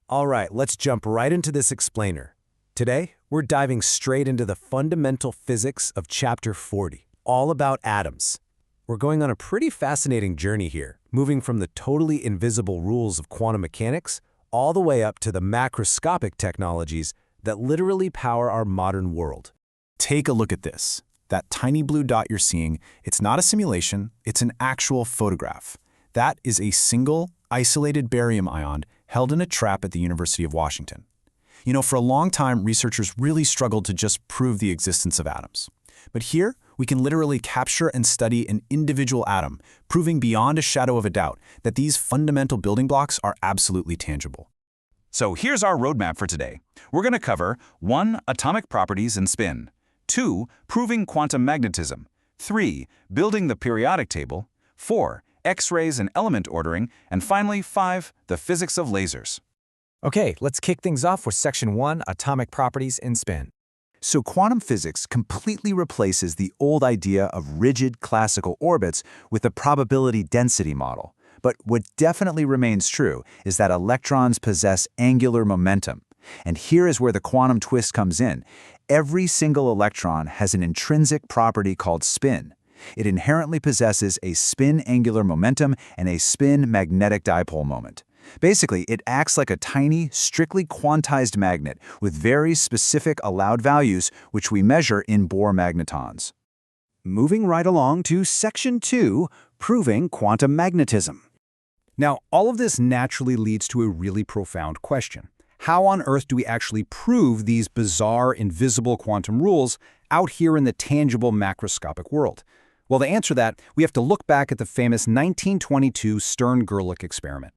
All right, let's jump right into this explainer. Today, we're diving straight into the fundamental physics of Chapter 40, all about atoms. We're going on a pretty fascinating journey here, moving from the totally invisible rules of quantum mechanics all the way up to the macroscopic technologies that literally power our modern world. Take a look at this. That tiny blue dot you're seeing, it's not a simulation, it's an actual photograph. That is a single, isolated barium ion held in a trap at the University of Washington. You know, for a long time, researchers really struggled to just prove the existence of atoms. But here, we can literally capture and study an individual atom, proving beyond a shadow of a doubt that these fundamental building blocks are absolutely tangible. So here's our roadmap for today. We're going to cover 1. Atomic properties and spin, 2. Proving quantum magnetism, 3. Building the periodic table, 4. X-rays and element ordering, and finally 5. The physics of lasers. Okay, let's kick things off with Section 1, Atomic Properties and Spin. So quantum physics completely replaces the old idea of rigid classical orbits with a probability density model. But what definitely remains true is that electrons possess angular momentum. And here is where the quantum twist comes in. Every single electron has an intrinsic property called spin. It inherently possesses a spin angular momentum and a spin magnetic dipole moment. Basically, it acts like a tiny, strictly quantized magnet with very specific allowed values, which we measure in Bohr magnetons. Moving right along to Section 2, Proving Quantum Magnetism. Now, all of this naturally leads to a really profound question. How on earth do we actually prove these bizarre, invisible quantum rules out here in the tangible macroscopic world? Well, to answer that, we have to look back at the famous 1922 Stern-Gerlach experiment.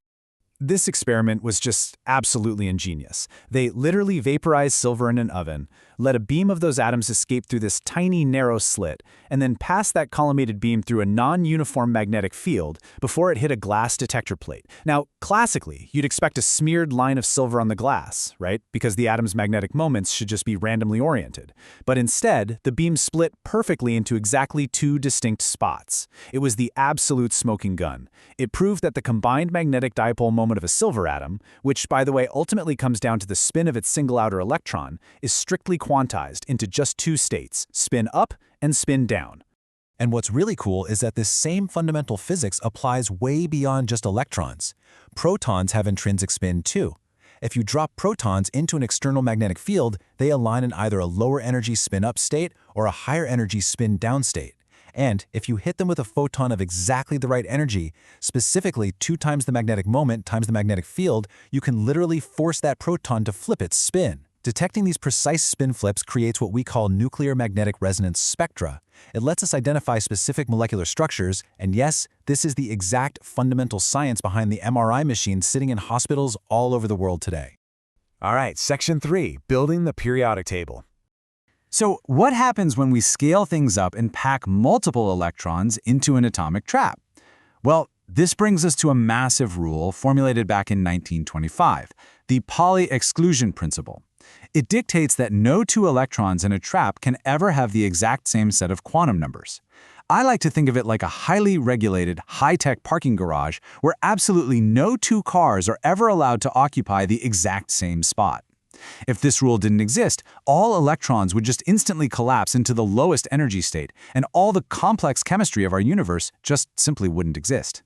This experiment was just absolutely ingenious. They literally vaporized silver in an oven, let a beam of those atoms escape through this tiny, narrow slit, and then passed that collimated beam through a non-uniform magnetic field before it hit a glass detector plate. Now, classically, you'd expect a smeared line of silver on the glass, right? Because the atom's magnetic moments should just be randomly oriented. But instead, the beam split perfectly into exactly 2 distinct spots. It was the absolute smoking gun. It proved that the combined magnetic dipole moment of a silver atom, which, by the way, ultimately comes down to the spin of its single outer electron, is strictly quantized into just 2 states, spin up and spin down. And what's really cool is that this same fundamental physics applies way beyond just electrons. Protons have intrinsic spin too. If you drop protons into an external magnetic field, they align in either a lower energy spin up state or a higher energy spin down state. And if you hit them with a photon of exactly the right energy, specifically 2 times the magnetic moment times the magnetic field, you can literally force that proton to flip its spin. Detecting these precise spin flips creates what we call nuclear magnetic resonance spectra. It lets us identify specific molecular structures, and yes, this is the exact fundamental science behind the MRI machine sitting in hospitals all over the world today. All right, Section 3, Building the Periodic Table. So what happens when we scale things up and pack multiple electrons into an atomic trap? Well, this brings us to a massive rule formulated back in 1925, the Pauli exclusion principle. It dictates that no 2 electrons in a trap can ever have the exact same set of quantum numbers. I like to think of it like a highly regulated, high-tech parking garage where absolutely no 2 cars are ever allowed to occupy the exact same spot. If this rule didn't exist, all electrons would just instantly collapse into the lowest energy state, and all the complex chemistry of our universe just simply wouldn't exist.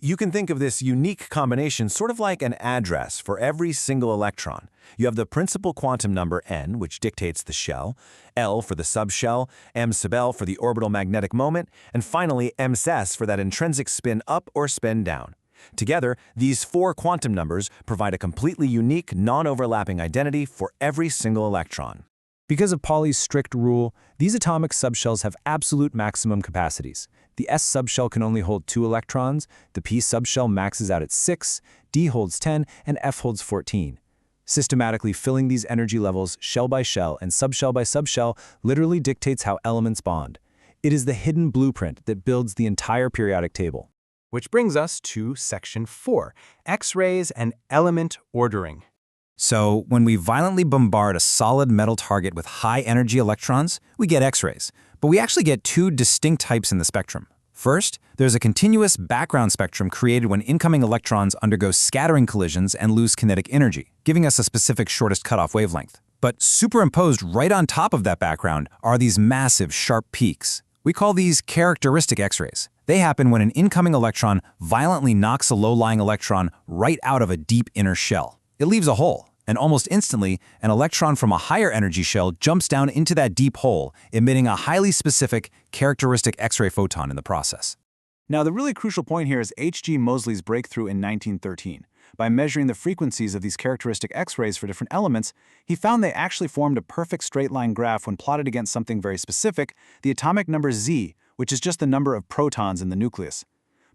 You can think of this unique combination sort of like an address for every single electron. You have the principal quantum number n, which dictates the shell, L for the subshell, m sub L for the orbital magnetic moment, and finally m_s for that intrinsic spin up or spin down. Together, these 4 quantum numbers provide a completely unique, non-overlapping identity for every single electron. Because of Pauli's strict rule, these atomic subshells have absolute maximum capacities. The s subshell can only hold 2 electrons, the p subshell maxes out at 6, d holds 10, and f holds 14. Systematically filling these energy levels shell by shell and subshell by subshell literally dictates how elements bond. It is the hidden blueprint that builds the entire periodic table. Which brings us to Section 4, X-rays and element ordering. So, when we violently bombard a solid metal target with high-energy electrons, we get X-rays. But we actually get 2 distinct types in the spectrum, First, there's a continuous background spectrum created when incoming electrons undergo scattering collisions and lose kinetic energy, giving us a specific shortest cutoff wavelength. But superimposed right on top of that background are these massive, sharp peaks. We call these characteristic X-rays. They happen when an incoming electron violently knocks a low-lying electron right out of a deep inner shell. It leaves a hole, and almost instantly, an electron from a higher energy shell jumps down into that deep hole, emitting a highly specific, characteristic X-ray photon in the process. Now, the really crucial point here is H.G. Moseley's breakthrough in 1913. By measuring the frequencies of these characteristic X-rays for different elements, he found they actually formed a perfect straight-line graph when plotted against something very specific, the atomic number Z, which is just the number of protons in the nucleus.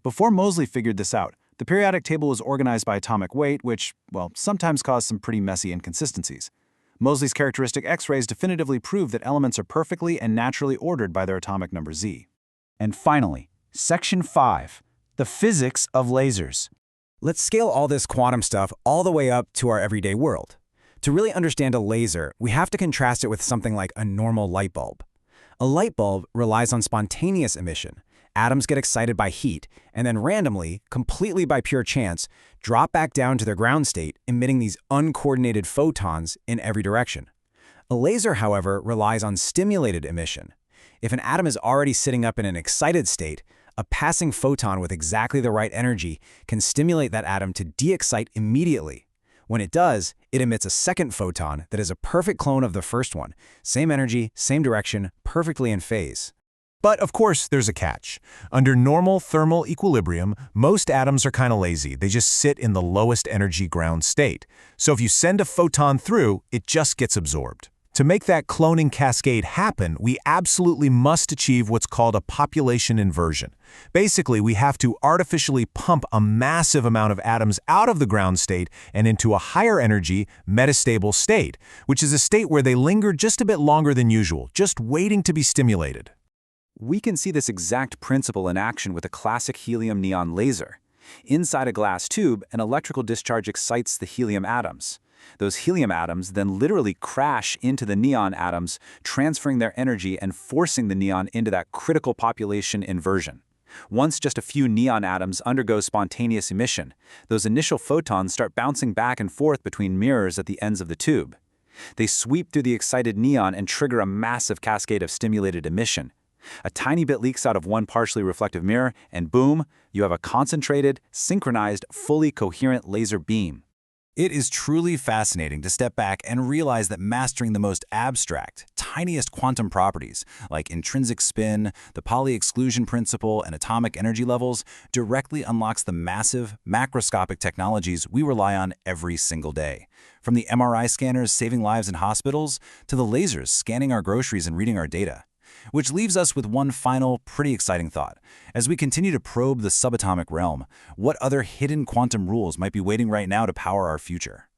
Before Moseley figured this out, the periodic table was organized by atomic weight, which, well, sometimes caused some pretty messy inconsistencies. Moseley's characteristic X-rays definitively prove that elements are perfectly and naturally ordered by their atomic number Z. And finally, Section 5, the physics of lasers. Let's scale all this quantum stuff all the way up to our everyday world. To really understand a laser, we have to contrast it with something like a normal light bulb. A light bulb relies on spontaneous emission. Atoms get excited by heat, and then randomly, completely by pure chance, drop back down to their ground state, emitting these uncoordinated photons in every direction. A laser, however, relies on stimulated emission. If an atom is already sitting up in an excited state, a passing photon with exactly the right energy can stimulate that atom to de-excite immediately. When it does, it emits a second photon that is a perfect clone of the first one. Same energy, same direction, perfectly in phase. But of course, there's a catch. Under normal thermal equilibrium, most atoms are kind of lazy. They just sit in the lowest energy ground state. So if you send a photon through, it just gets absorbed. To make that cloning cascade happen, we absolutely must achieve what's called a population inversion. Basically, we have to artificially pump a massive amount of atoms out of the ground state and into a higher energy, metastable state, which is a state where they linger just a bit longer than usual, just waiting to be stimulated. We can see this exact principle in action with a classic helium-neon laser. Inside a glass tube, an electrical discharge excites the helium atoms. Those helium atoms then literally crash into the neon atoms, transferring their energy and forcing the neon into that critical population inversion. Once just a few neon atoms undergo spontaneous emission, those initial photons start bouncing back and forth between mirrors at the ends of the tube. They sweep through the excited neon and trigger a massive cascade of stimulated emission. A tiny bit leaks out of one partially reflective mirror, and boom, you have a concentrated, synchronized, fully coherent laser beam. It is truly fascinating to step back and realize that mastering the most abstract, tiniest quantum properties, like intrinsic spin, the Pauli exclusion principle, and atomic energy levels, directly unlocks the massive, macroscopic technologies we rely on every single day. From the MRI scanners saving lives in hospitals, to the lasers scanning our groceries and reading our data. Which leaves us with one final, pretty exciting thought. As we continue to probe the subatomic realm, what other hidden quantum rules might be waiting right now to power our future?